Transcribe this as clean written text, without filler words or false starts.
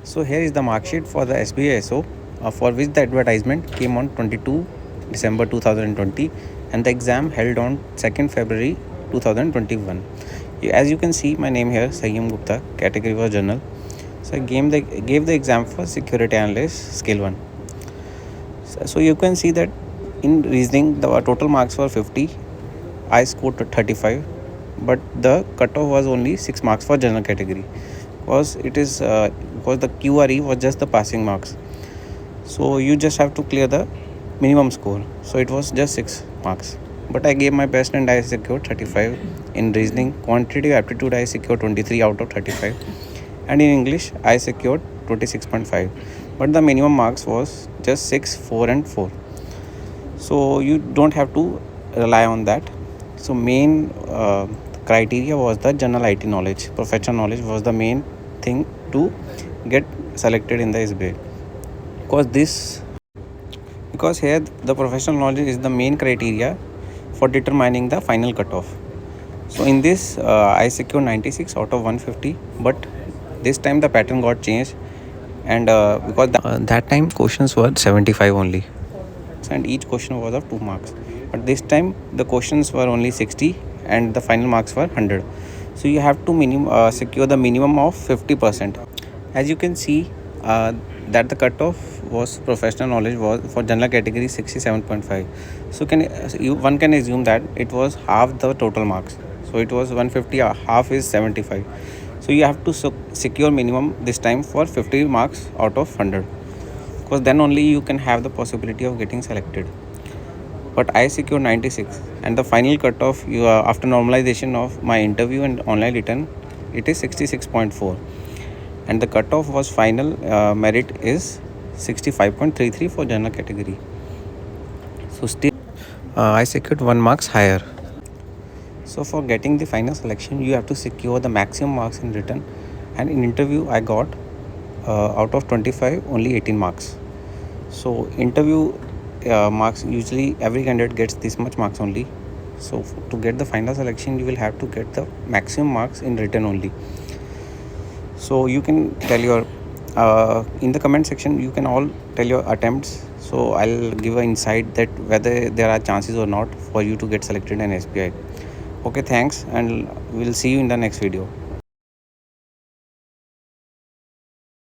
So here is the mark sheet for the SBI SO, for which the advertisement came on 22 December 2020 and the exam held on 2nd February 2021. As you can see my name here, Sayyam Gupta, category was general. So I gave the exam for security analyst skill 1. So you can see that in reasoning the total marks were 50. I scored 35, but the cutoff was only 6 marks for general category, because because the QRE was just the passing marks. So you just have to clear the minimum score. So it was just 6 marks. But I gave my best and I secured 35. In reasoning, quantitative aptitude, I secured 23 out of 35. And in English, I secured 26.5. But the minimum marks was just 6, 4 and 4. So you don't have to rely on that. So main criteria was the general IT knowledge, professional knowledge was the main thing to get selected in the SBI. Because here the professional knowledge is the main criteria for determining the final cutoff. So in this I secured 96 out of 150, but this time the pattern got changed, and because that time questions were 75 only, and each question was of 2 marks, but this time the questions were only 60 and the final marks were 100. So you have to secure the minimum of 50%. As you can see that the cutoff was professional knowledge was for general category 67.5. So one can assume that it was half the total marks. So it was 150, half is 75. So you have to secure minimum this time for 50 marks out of 100, because then only you can have the possibility of getting selected. But I secured 96, and the final cutoff after normalization of my interview and online written, it is 66.4, and the cutoff was final merit is 65.33 for general category. So still I secured 1 marks higher. So for getting the final selection, you have to secure the maximum marks in written, and in interview I got out of 25 only 18 marks. So interview marks, usually every candidate gets this much marks only. So to get the final selection, you will have to get the maximum marks in written only. So you can tell your in the comment section, you can all tell your attempts. So I'll give an insight that whether there are chances or not for you to get selected in SBI. Okay, thanks, and we'll see you in the next video.